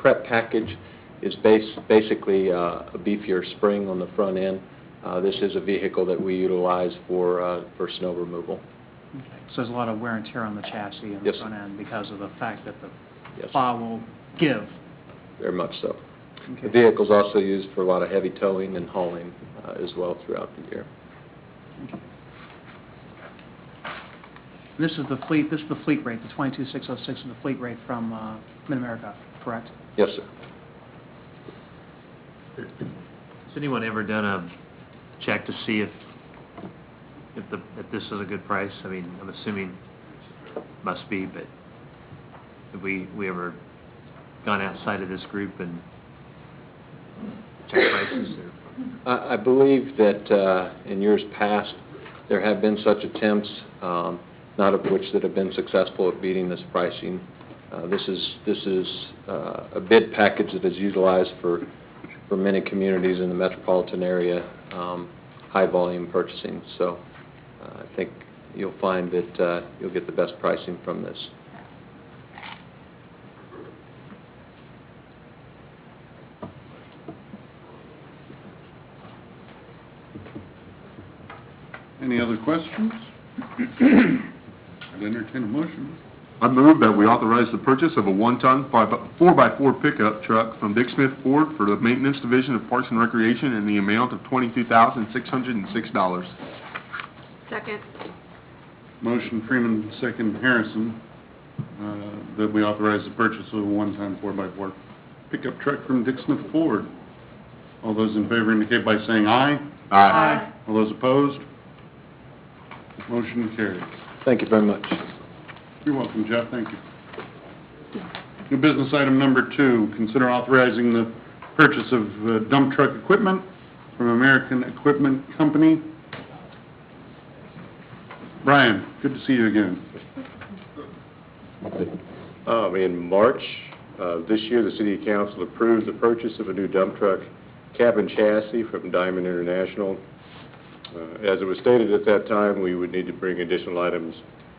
prep package is basically a beefier spring on the front end. This is a vehicle that we utilize for snow removal. Okay. So there's a lot of wear and tear on the chassis and yes, the front end because of the fact that the yes, plow will give. Very much so. Okay. The vehicle is also used for a lot of heavy towing and hauling as well throughout the year. Okay. This is the fleet. This is the fleet rate. The 22606 is the fleet rate from Mid-America, correct? Yes, sir. Has anyone ever done a check to see if this is a good price? I mean, I'm assuming must be, but have we ever gone outside of this group and checked prices? Or? I believe that in years past there have been such attempts, not of which that have been successful at beating this pricing. This is a bid package that is utilized for many communities in the metropolitan area, high volume purchasing. So I think you'll find that you'll get the best pricing from this. Any other questions? I'd entertain a motion. I move that we authorize the purchase of a 1-ton 4x4 pickup truck from Dick Smith Ford for the Maintenance Division of Parks and Recreation in the amount of $22,606. Second. Motion Freeman, second Harrison, that we authorize the purchase of a 1-ton 4x4 pickup truck from Dick Smith Ford. All those in favor indicate by saying aye. Aye. All those opposed? Motion carries. Thank you very much. You're welcome, Jeff. Thank you. New business item number 2, consider authorizing the purchase of dump truck equipment from American Equipment Company. Brian, good to see you again. In March this year, the City Council approved the purchase of a new dump truck cabin chassis from Diamond International. As it was stated at that time, we would need to bring additional items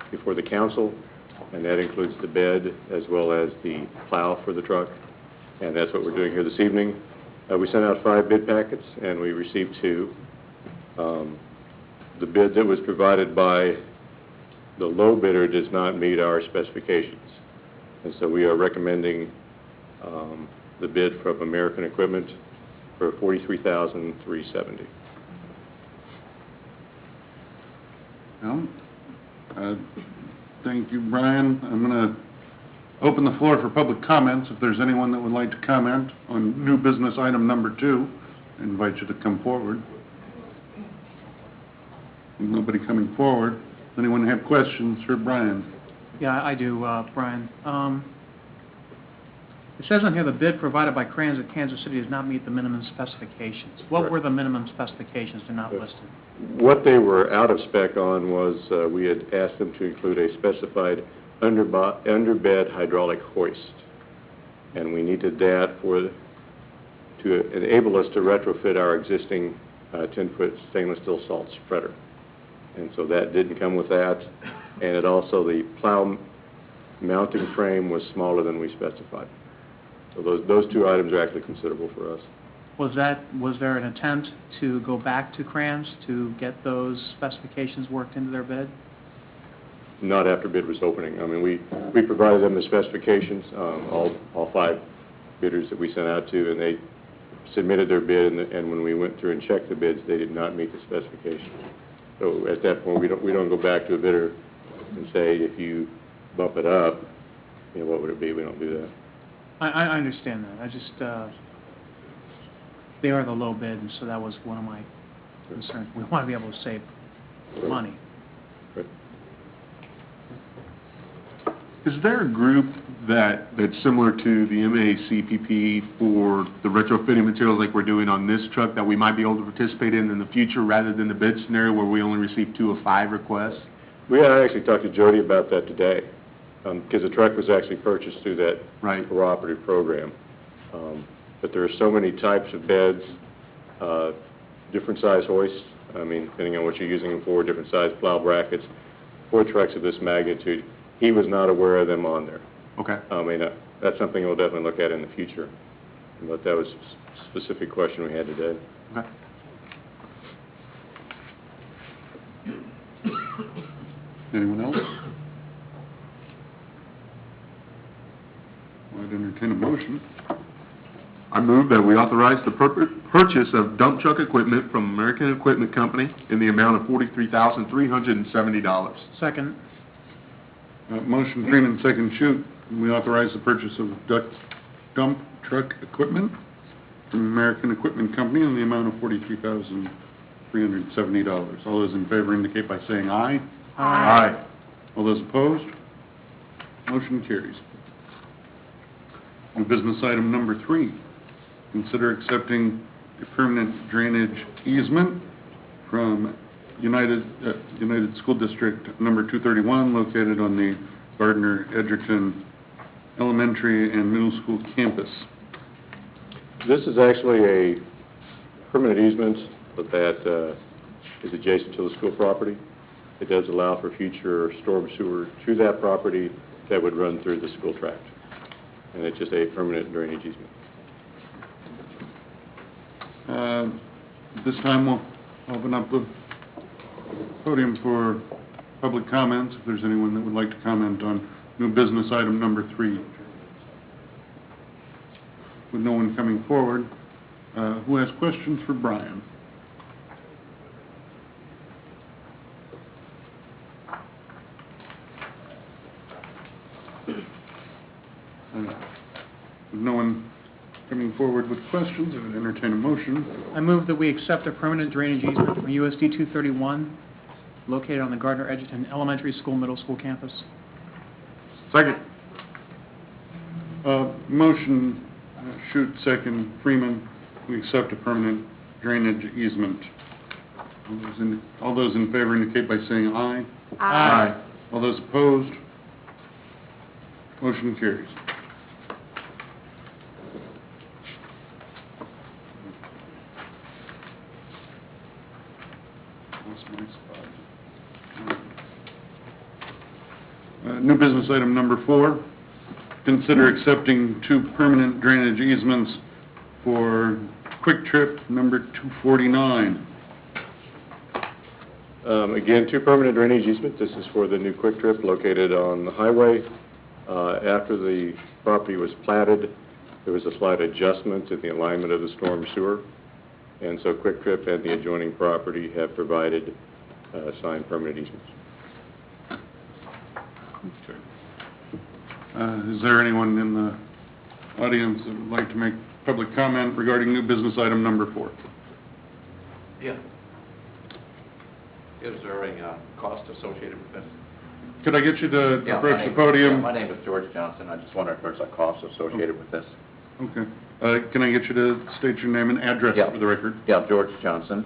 before the council, and that includes the bed as well as the plow for the truck, and that's what we're doing here this evening. We sent out 5 bid packets, and we received 2. The bid that was provided by the low bidder does not meet our specifications, and so we are recommending the bid from American Equipment for $43,370. Well, thank you, Brian. I'm going to open the floor for public comments. If there's anyone that would like to comment on new business item number 2, I invite you to come forward. Nobody coming forward. Does anyone have questions for Brian? Yeah, I do, Brian. It says on here the bid provided by Crayons at Kansas City does not meet the minimum specifications. What Correct. were the minimum specifications? They're not listed. What they were out of spec on was we had asked them to include a specified underbed hydraulic hoist, and we needed that to enable us to retrofit our existing 10-foot stainless steel salt spreader. And so that didn't come with that, and it also, the plow mounting frame was smaller than we specified. So those 2 items are actually considerable for us. Was there an attempt to go back to Crayons to get those specifications worked into their bid? Not after bid was opening. I mean, we provided them the specifications, all 5 bidders that we sent out to, and they submitted their bid, and when we went through and checked the bids, they did not meet the specifications. So at that point, we don't go back to a bidder and say, if you bump it up, what would it be? We don't do that. I understand that. I just, they are the low bid, and so that was one of my concerns. We want to be able to save money. Right. Is there a group that's similar to the MACPP for the retrofitting materials like we're doing on this truck that we might be able to participate in the future rather than the bid scenario where we only receive 2 of 5 requests? We had actually talked to Jody about that today, because the truck was actually purchased through that cooperative program. But there are so many types of beds, different size hoists, I mean, depending on what you're using them for, different size plow brackets, for trucks of this magnitude. He was not aware of them on there. Okay. I mean, that's something we'll definitely look at in the future. But that was a specific question we had today. Okay. Anyone else? I'd entertain a motion. I move that we authorize the purchase of dump truck equipment from American Equipment Company in the amount of $43,370. Second. Motion Freeman, second Shute. We authorize the purchase of dump truck equipment from American Equipment Company in the amount of $43,370. All those in favor indicate by saying aye. Aye. All those opposed? Motion carries. New business item number 3. Consider accepting a permanent drainage easement from United School District number 231, located on the Gardner-Edgerton Elementary and Middle School campus. This is actually a permanent easement that is adjacent to the school property. It does allow for future storm sewer to that property that would run through the school tract. And it's just a permanent drainage easement. This time we'll open up the podium for public comments, if there's anyone that would like to comment on new business item number 3. With no one coming forward, who has questions for Brian? With no one coming forward with questions, I would entertain a motion. I move that we accept a permanent drainage easement from USD 231 located on the Gardner-Edgerton Elementary School, Middle School campus. Second. Motion, Shute, second, Freeman. We accept a permanent drainage easement. All those in favor indicate by saying aye. Aye. All those opposed? Motion carries. Lost my spot. New business item number 4. Consider accepting 2 permanent drainage easements for Quick Trip number 249. Again, 2 permanent drainage easements. This is for the new Quick Trip located on the highway. After the property was platted, there was a slight adjustment in the alignment of the storm sewer. And so Quick Trip and the adjoining property have provided signed permanent easements. Okay. Is there anyone in the audience that would like to make public comment regarding new business item number 4? Yeah. Is there a cost associated with this? Could I get you to Yeah, approach the podium? My name is George Johnson. I just wonder if there's a cost associated with this. Okay. Can I get you to state your name and address Yeah. for the record? Yeah, George Johnson.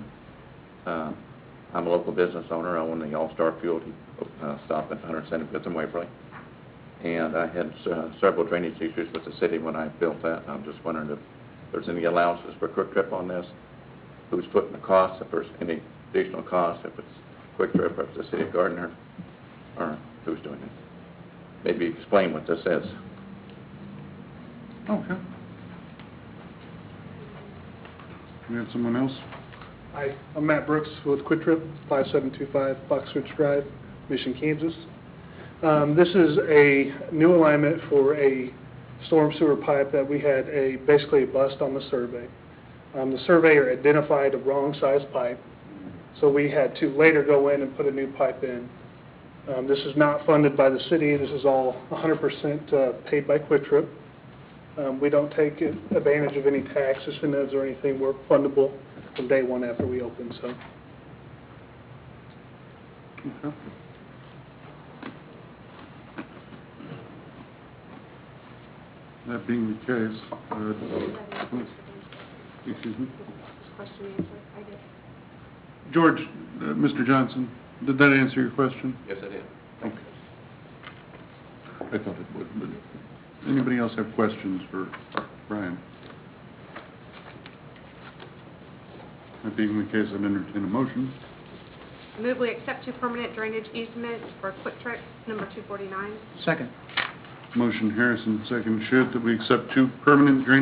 I'm a local business owner. I own the All-Star Fuel stop at 175th and Waverly. And I had several drainage issues with the city when I built that. I'm just wondering if there's any allowances for Quick Trip on this, who's putting the cost, if there's any additional cost, if it's Quick Trip or if it's the city of Gardner, or who's doing it. Maybe explain what this is. Okay. We have someone else? Hi, I'm Matt Brooks with Quick Trip, 5725 Fox Ridge Drive, Mission, Kansas. This is a new alignment for a storm sewer pipe that we had basically a bust on the survey. The surveyor identified a wrong size pipe, so we had to later go in and put a new pipe in. This is not funded by the city. This is all 100% paid by Quick Trip. We don't take advantage of any tax incentives or anything. We're fundable from day one after we open. So. Okay. That being the case, excuse me? Question answered, I did. George, Mr. Johnson, did that answer your question? Yes, it is. Okay. I thought it would, but anybody else have questions for Brian? That being the case, I'd entertain a motion. I move we accept 2 permanent drainage easements for Quick Trip number 249. Second. Motion Harrison, second Schut, that we accept 2 permanent drainage